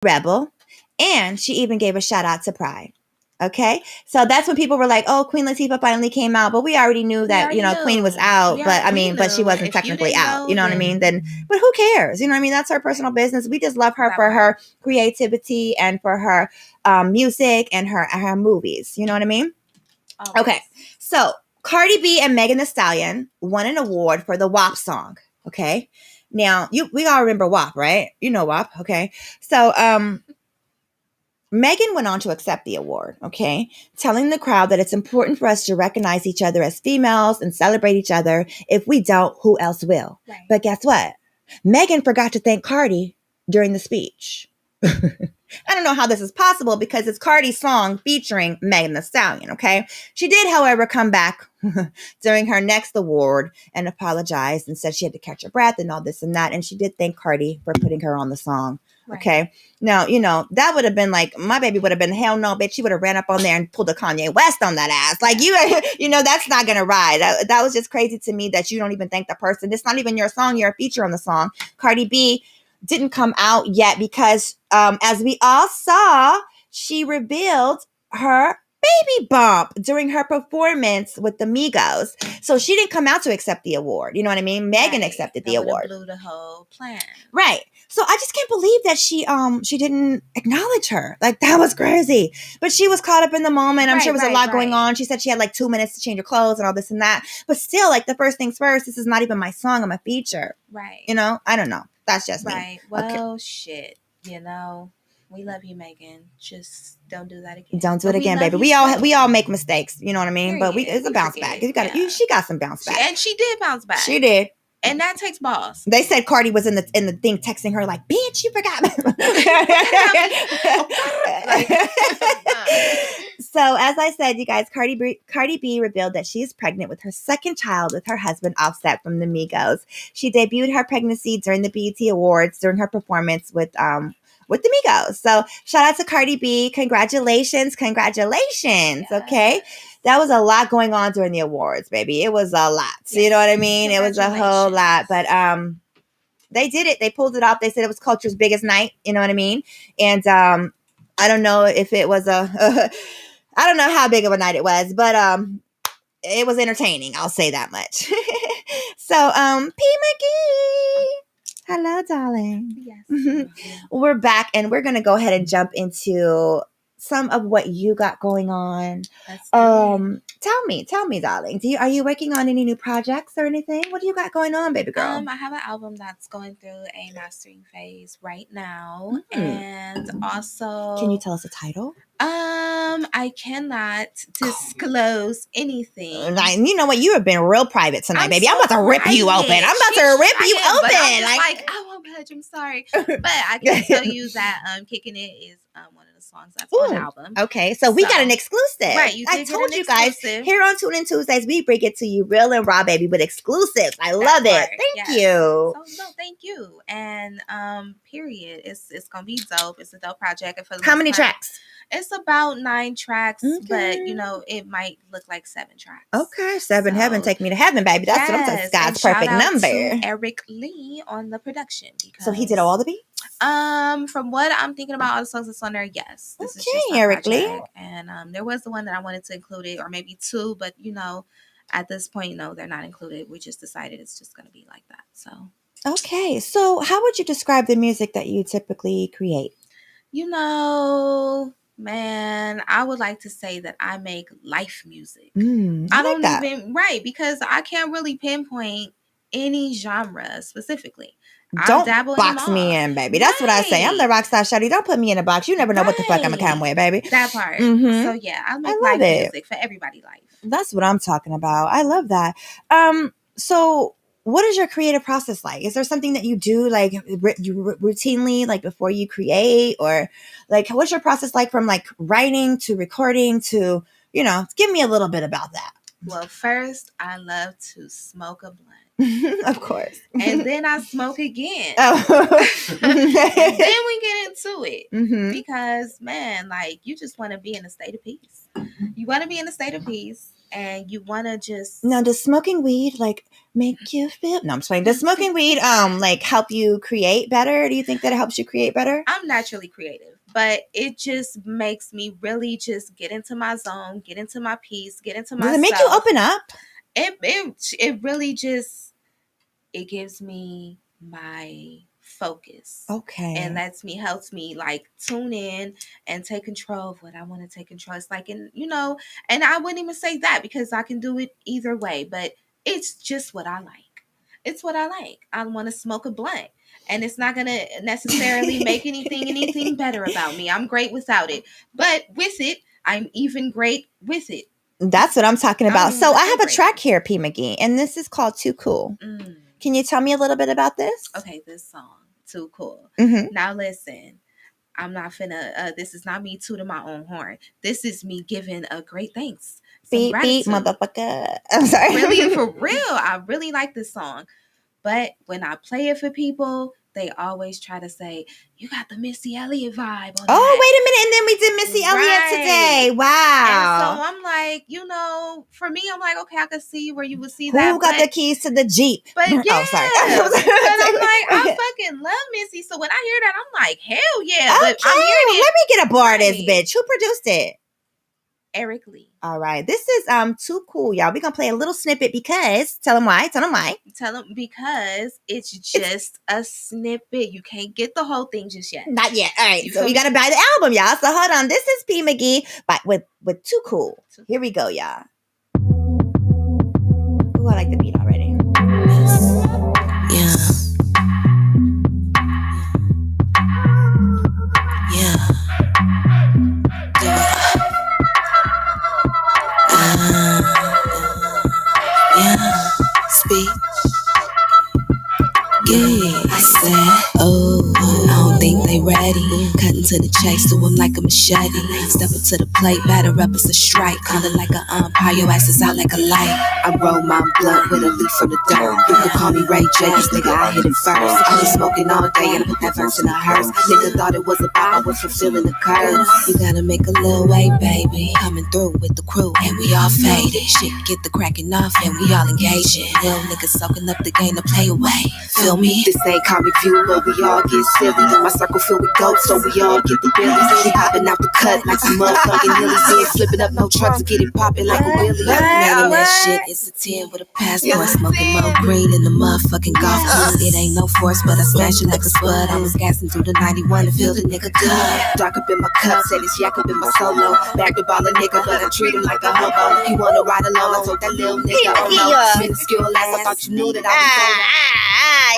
rebel, and she even gave a shout out to Pride. Okay, so that's when people were like, "Oh, Queen Latifah finally came out," but we already knew that Queen was out. But I mean, but she wasn't technically out. You know what I mean? Then, but who cares? You know what I mean? That's her personal business. We just love her for her creativity and for her music and her movies. You know what I mean? Okay, so Cardi B and Megan Thee Stallion won an award for the WAP song. Okay, now we all remember WAP, right? You know WAP. Okay, so Megan went on to accept the award, okay, telling the crowd that it's important for us to recognize each other as females and celebrate each other. If we don't, who else will? Right. But guess what? Megan forgot to thank Cardi during the speech. I don't know how this is possible because it's Cardi's song featuring Megan Thee Stallion, okay? She did, however, come back during her next award and apologized and said she had to catch her breath and all this and that. And she did thank Cardi for putting her on the song. Okay. Right. Now, that would have been like, my baby would have been, hell no, bitch. She would have ran up on there and pulled a Kanye West on that ass. Like, that's not going to ride. That was just crazy to me that you don't even thank the person. It's not even your song. You're a feature on the song. Cardi B didn't come out yet because, as we all saw, she revealed her baby bump during her performance with the Migos. So she didn't come out to accept the award. You know what I mean? Megan accepted the award. Blew the whole plan. Right. So I just can't believe that she didn't acknowledge her. Like, that was crazy. But she was caught up in the moment. I'm sure there was a lot going on. She said she had like 2 minutes to change her clothes and all this and that. But still, like, the first things first, this is not even my song. I'm a feature. Right. I don't know. That's just me. Right. Well, shit. We love you, Megan. Just don't do that again. Don't do it again, baby. We all make mistakes. You know what I mean? But it's a bounce back. She got some bounce back. And she did bounce back. She did. And that takes balls. They said Cardi was in the thing texting her like, bitch, you forgot. So as I said, you guys, Cardi B revealed that she is pregnant with her second child with her husband Offset from the Migos. She debuted her pregnancy during the BET Awards during her performance with the Migos. So shout out to Cardi B. Congratulations. Yes. Okay. That was a lot going on during the awards, baby. It was a lot. Yes. You know what I mean? It was a whole lot. But they did it. They pulled it off. They said it was culture's biggest night. You know what I mean? And I don't know if it was I don't know how big of a night it was, but it was entertaining. I'll say that much. So P. McGee. Hello, darling. Yes. We're back, and we're going to go ahead and jump into some of what you got going on. Tell me, darling. Are you working on any new projects or anything? What do you got going on, baby girl? I have an album that's going through a mastering phase right now, and also, can you tell us the title? I cannot disclose anything. You know what? You have been real private tonight, baby. I'm about to rip you open. I won't budge. I'm sorry, but I can tell you that "Kicking It" is one of the songs that's on the album. Okay, so we got an exclusive. Right, I told you guys here on Tune In Tuesdays, we bring it to you real and raw, baby, with exclusives. I love it. Thank you. So thank you. And period. It's gonna be dope. It's a dope project. And for how many tracks? It's about 9 tracks, but it might look like 7 tracks. Okay, 7 heaven, take me to heaven, baby. That's what I'm saying. God's perfect number. To Eric Lee on the production. So he did all the beats? From what I'm thinking about, all the songs that's on there, yes. This is just Eric Lee. And there was the one that I wanted to include it, or maybe 2, but at this point, no, they're not included. We just decided it's just going to be like that. So. Okay, so how would you describe the music that you typically create? Man, I would like to say that I make life music. I don't even because I can't really pinpoint any genre specifically. Don't box me in, baby. That's what I say. I'm the rockstar shawty. Don't put me in a box. You never know what the fuck I'm gonna come with, baby. That part. So yeah, I make life music for everybody's life. That's what I'm talking about. I love that. So what is your creative process like? Is there something that you do like routinely, like before you create, or like what's your process like from like writing to recording to, give me a little bit about that. Well, first I love to smoke a blunt. Of course. And then I smoke again. Oh. And then we get into it because man, like you just want to be in a state of peace. You want to be in a state of peace. and you want to just Now, does smoking weed like make you feel? No, I'm just playing. Does smoking weed like help you create better? Do you think that it helps you create better? I'm naturally creative, but it just makes me really just get into my zone, get into my peace, get into myself. Does it make you open up? It really just it gives me my focus. Okay. And helps me like tune in and take control of what I want to take control. It's like, and I wouldn't even say that because I can do it either way, but it's just what I like. It's what I like. I want to smoke a blunt, and it's not going to necessarily make anything better about me. I'm great without it, but with it, I'm even great with it. That's what I'm talking about. So I have a track here, P. McGee, and this is called Too Cool. Can you tell me a little bit about this? Okay, this song, Too Cool. Mm-hmm. Now listen, I'm not finna, this is not me tooting my own horn. This is me giving a great thanks. Beep, beep, motherfucker. I'm sorry. Really, for real, I really like this song. But when I play it for people, they always try to say, you got the Missy Elliott vibe on that. Wait a minute. And then we did Missy Elliott today. Wow. And so I'm like, for me, I'm like, okay, I can see where you would see Who that. Who got the keys to the Jeep? But yeah. Oh, sorry. But I'm like, I fucking love Missy. So when I hear that, I'm like, hell yeah. Okay, but I'm hearing it. Let me get a bar of this bitch. Who produced it? Eric Lee. All right. This is Too Cool, y'all. We're going to play a little snippet because, tell them why. Tell them because it's just a snippet. You can't get the whole thing just yet. Not yet. All right. So we got to buy the album, y'all. So hold on. This is P. McGee with Too Cool. Here we go, y'all. Ooh, I like the beat already. Yeah. Speak. Yeah, I said, I don't think they ready. Cutting to the chase, to him like a machete. Step up to the plate, batter up, it's a strike. Call it like an umpire, your ass is out like a light. I roll my blunt with a leaf from the dirt. You can call me Ray J, cause nigga, I hit it first. I was smoking all day and I put that verse in a hearse. Nigga thought it was a bop, I was fulfilling the curse. You gotta make a little way, baby. Coming through with the crew, and we all faded. Shit, get the cracking off, and we all engaging. Little niggas soaking up the game to play away. Feel me? This ain't comic view, but we all get silly. My circle filled with goats, so we all get the billies. She popping out the cut like some motherfucking hillies. Then flipping up no trucks to get it popping like a wheelie. Man, that shit, it's a 10 with a passport. Smoking more green in the motherfucking golf club. It ain't no force, but I smash it like a spud. I was gassing through the 91 to feel the nigga good. Dark up in my cup, said it's yak up in my solo. Back to ball a nigga, but I treat him like a hobo. He wanna ride along, I told that little nigga, oh no. Minuscule ass, I thought you knew that I was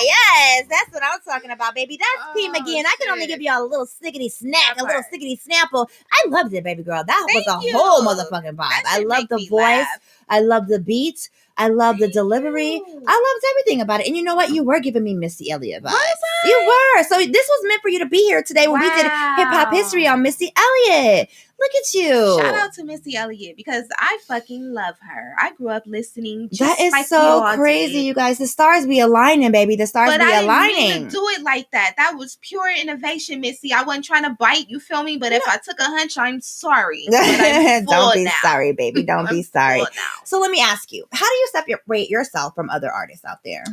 yes, that's what I'm talking about, baby. That's P. McGee, and I can only give y'all a little snickety snack, a little snickety snapple. I loved it, baby girl. That was a whole motherfucking vibe. I love the voice. I love the beat. I love the delivery. I loved everything about it. And you know what? You were giving me Missy Elliott vibes. You were. So this was meant for you to be here today when we did hip hop history on Missy Elliott. Look at you. Shout out to Missy Elliott because I fucking love her. I grew up listening. Just that is like so crazy, you guys. The stars be aligning, baby. The stars be aligning. But I didn't mean to do it like that. That was pure innovation, Missy. I wasn't trying to bite. You feel me? But if I took a hunch, I'm sorry. But I'm Don't be now. sorry, baby. Don't be sorry. Now. So let me ask you, how do you separate yourself from other artists out there?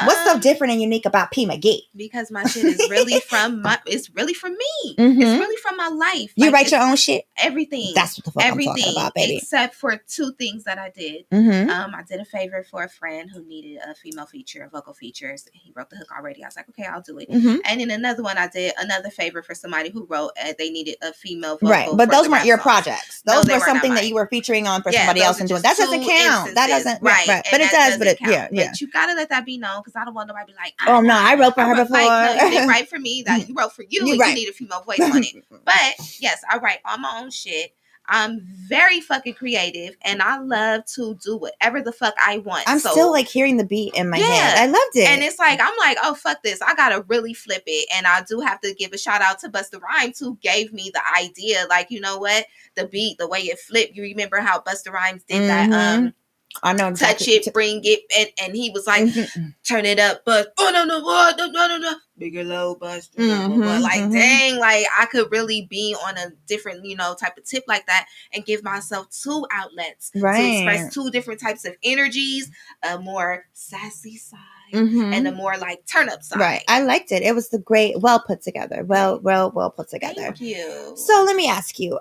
What's so different and unique about P. McGee? Because my shit is really from it's really from me. Mm-hmm. It's really from my life. You write your own shit? Everything. That's what the fuck I'm talking about, baby. Except for two things that I did. Mm-hmm. I did a favor for a friend who needed a female feature, a vocal features. He wrote the hook already. I was like, okay, I'll do it. Mm-hmm. And then another one, I did another favor for somebody who wrote they needed a female vocal. Right, but those weren't your projects. Those were something that you were featuring on for somebody else and doing. That doesn't count. That doesn't. Right. But it does. But yeah. But you gotta let that be known because I don't want nobody to be like, oh no, I wrote for her before. Like, no, you didn't write for me. That you wrote for you. You need a female voice on it. But yes, I write all my own shit. I'm very fucking creative, and I love to do whatever the fuck I want. I'm still like hearing the beat in my head. I loved it, and it's like I'm like, oh fuck this, I gotta really flip it. And I do have to give a shout out to Busta Rhymes who gave me the idea. Like, you know what, the beat, the way it flipped. You remember how Busta Rhymes did that? I know exactly. Touch it, bring it, and he was like, turn it up, but no, bigger low, bust, like dang, like I could really be on a different, type of tip like that, and give myself two outlets to express two different types of energies, a more sassy side and a more like turn up side. Right, I liked it. It was well put together. Well put together. Thank you. So let me ask you,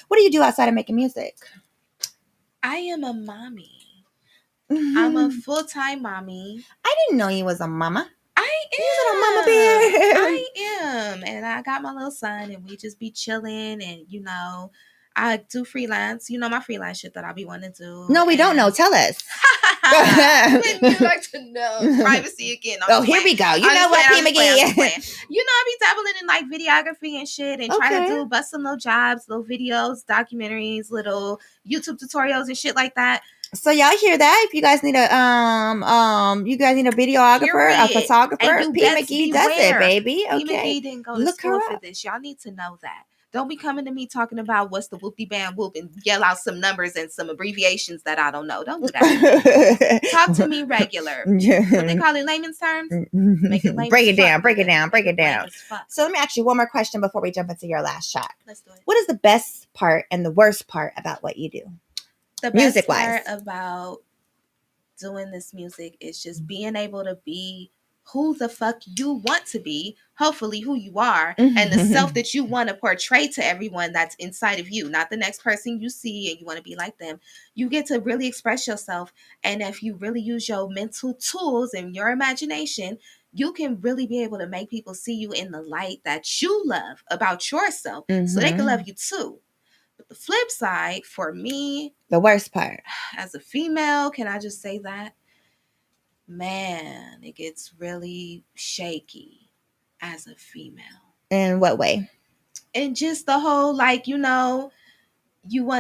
what do you do outside of making music? I am a mommy. I'm a full-time mommy. I didn't know you was a mama. I am. You're a mama bear. I am. And I got my little son, and we just be chilling. And, I do freelance. My freelance shit that I be wanting to do. No, we don't know. Tell us. Wouldn't you like to know? Privacy again. Here we go. You know what, P. McGee? I be dabbling in like videography and shit, and trying to bust some little jobs, little videos, documentaries, little YouTube tutorials and shit like that. So y'all hear that? If you guys need a videographer, a photographer, P. McGee does it, baby. Okay. P. McGee didn't go to school for this. Y'all need to know that. Don't be coming to me talking about what's the whoopty bam whoop and yell out some numbers and some abbreviations that I don't know. Don't do that. Talk to me regular. What they call it, layman's terms? Make it layman's break it fun. down. So let me ask you one more question before we jump into your last shot. Let's do it. What is the best part and the worst part about what you do? The best part about doing this music is just being able to be who the fuck you want to be, hopefully who you are, and the self that you want to portray to everyone that's inside of you, not the next person you see and you want to be like them. You get to really express yourself, and if you really use your mental tools and your imagination, you can really be able to make people see you in the light that you love about yourself, so they can love you too. But the flip side, for me, the worst part, as a female, can I just say that? Man, it gets really shaky as a female. In what way? And just the whole, like, you want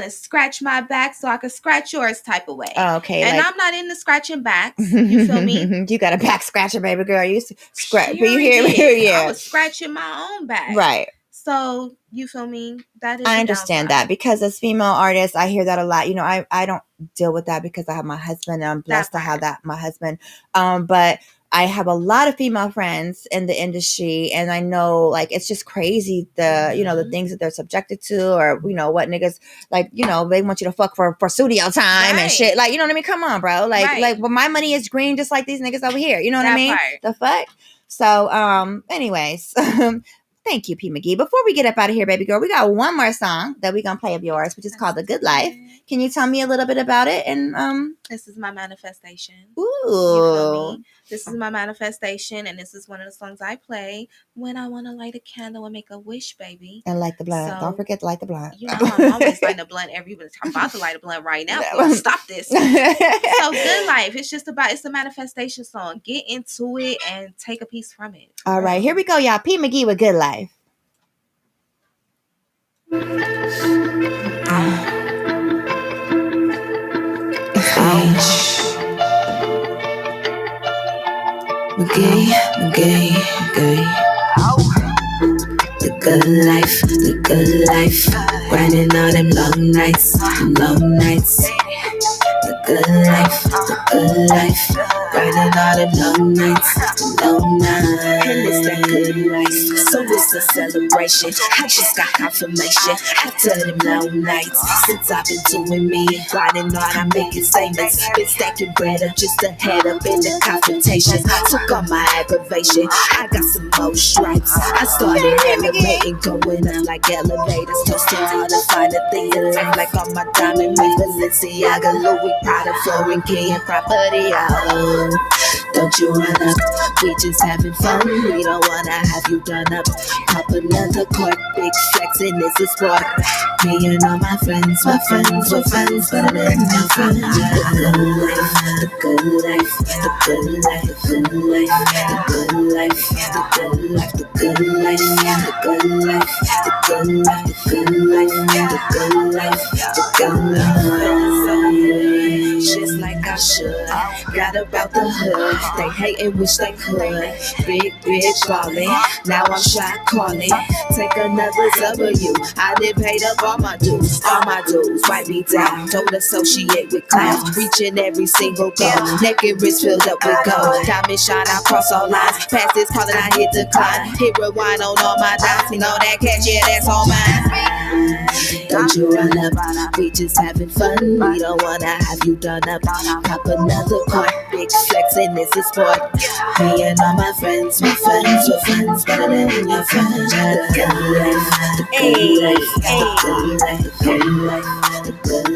to scratch my back so I can scratch yours type of way. Oh, okay. And I'm not into scratching backs. You feel me? You got a back scratcher, baby girl. You scratch. Sure, you hear me? Yeah. I was scratching my own back. Right. So, you feel me? That is I understand that, because as female artists, I hear that a lot. I don't deal with that because I have my husband, and I'm blessed to have my husband. But I have a lot of female friends in the industry, and I know, like, it's just crazy the things that they're subjected to, or what niggas, like, they want you to fuck for studio time and shit. Like, you know what I mean? Come on, bro. Like, well, my money is green just like these niggas over here. You know what I mean? The fuck? So, anyways. Thank you, P. McGee. Before we get up out of here, baby girl, we got one more song that we're going to play of yours, which is called The Good Life. Can you tell me a little bit about it? And this is my manifestation. Ooh. You feel me? This is my manifestation, and this is one of the songs I play when I want to light a candle and make a wish, baby. And light the blunt. So, don't forget to light the blunt. I'm always lighting a blunt every minute. I'm about to light a blunt right now. Stop this. So Good Life. It's a manifestation song. Get into it and take a piece from it. All right, here we go, y'all. P. McGee with Good Life. McGee. The good life, grinding all them long nights. The good life, grinding all them long nights. And it's that good life, so it's a celebration. I just got confirmation after them long nights. Since I've been doing me, grinding hard, I'm making statements. Been stacking bread up just to head up in the confrontations. Took on my aggravation, I got some more stripes. I started elevating, going up like elevators. Toasting hard to find a thing in life, like on my diamond ring, Balenciaga, Louis Prada, foreign key and property. Oh, don't you run up, we just having fun. We don't wanna have you done up. Pop another cork, big flexing, this is sport. Me and all my friends, we're friends, better than my friends. The good life, the good life, the good life, the good life, the good life, the good life, the good life, the good life, the good life, the good life, the good life, the good life. Just like I I should. Got about the hood, they hate and wish they could. Big bitch ballin', now I'm shot calling. Take another W. I done paid up all my dues, write me down. Don't associate with clowns, reaching every single goal. Naked wrist filled up with gold. Diamond shine, I cross all lines. Pass this call and I hit decline. Hit rewind on all my dimes. You know that cash, yeah, that's all mine. Don't you run up, we just having fun. We don't wanna have you done up. Pop another court, big flexing is a sport. Me and all my friends, we're friends better than your friends. The good life, the good life, the good life, the good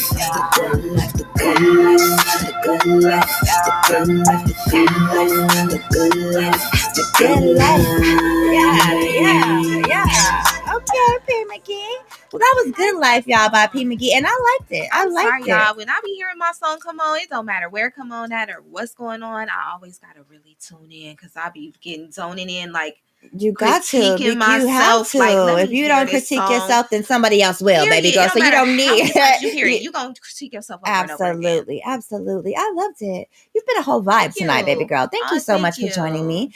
life, the good life, the good life, the good life, the good life, the good life, the good life, the good life. Yeah. Okay, P. McGee. Well, that was Good Life, y'all, by P. McGee, and I liked it. I liked it. Y'all. When I be hearing my song come on, it don't matter where it come on at or what's going on. I always gotta really tune in because I be zoning in like. You got to. You have to. Like, if you don't critique yourself, then somebody else will, baby girl. So you don't need. You hear it. You gonna critique yourself over and over again. Absolutely. I loved it. You've been a whole vibe tonight, baby girl. Thank you so much for joining me.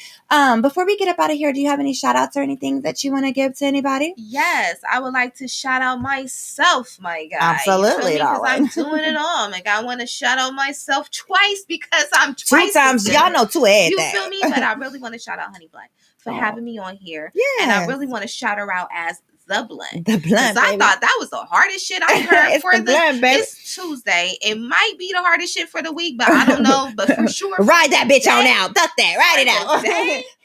Before we get up out of here, do you have any shout outs or anything that you want to give to anybody? Yes, I would like to shout out myself, my guy. Absolutely, because I'm doing it all. Like I want to shout out myself twice because I'm twice. 2 times, y'all know 2 everything. You feel me? But I really want to shout out HONEYBLUNT for having me on here. Yeah. And I really want to shout her out as The Blunt. The Blunt. I thought that was the hardest shit I heard for the blunt, it's Tuesday. It might be the hardest shit for the week, but I don't know. But for sure. Ride that bitch on out. Duck that. Ride it out.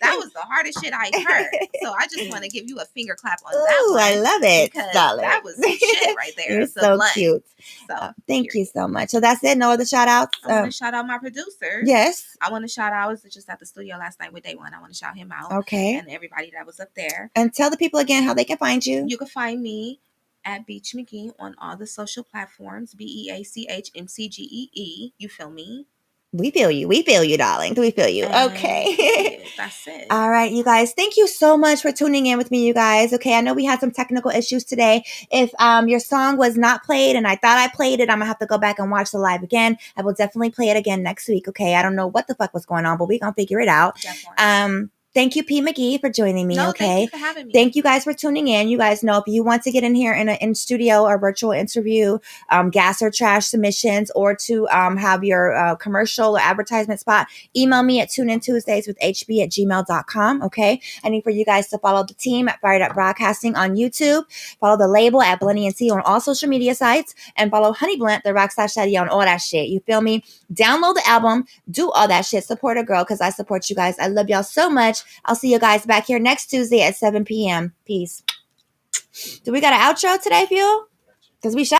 That was the hardest shit I heard. So I just want to give you a finger clap on that one. I love it. Darling. That was shit right there. You're so cute. So thank you so much. So that's it. No other shout outs. I want to shout out my producer. Yes. I want to shout out. I was just at the studio last night with Day One. I want to shout him out. Okay. And everybody that was up there. And tell the people again how they can find you. You can find me at Beach McGee on all the social platforms. BEACH MCGEE. You feel me? We feel you. We feel you, darling. We feel you. Okay. That's it. All right, you guys. Thank you so much for tuning in with me, you guys. Okay, I know we had some technical issues today. If your song was not played and I thought I played it, I'm going to have to go back and watch the live again. I will definitely play it again next week, okay? I don't know what the fuck was going on, but we're going to figure it out. Definitely. Thank you, P. McGee, for joining me, okay? Thank you for having me. Thank you guys for tuning in. You guys know if you want to get in here in an in-studio or virtual interview, gas or trash submissions, or to have your commercial or advertisement spot, email me at tuneintuesdayswithhb@gmail.com, okay? I need for you guys to follow the team at Fired Up Broadcasting on YouTube, follow the label at Blenny & T on all social media sites, and follow HONEYBLUNT, the Rockstar Shady, on all that shit. You feel me? Download the album, do all that shit. Support a girl because I support you guys. I love y'all so much. I'll see you guys back here next Tuesday at 7 p.m. Peace. Do we got an outro today, Fuel? Because we shot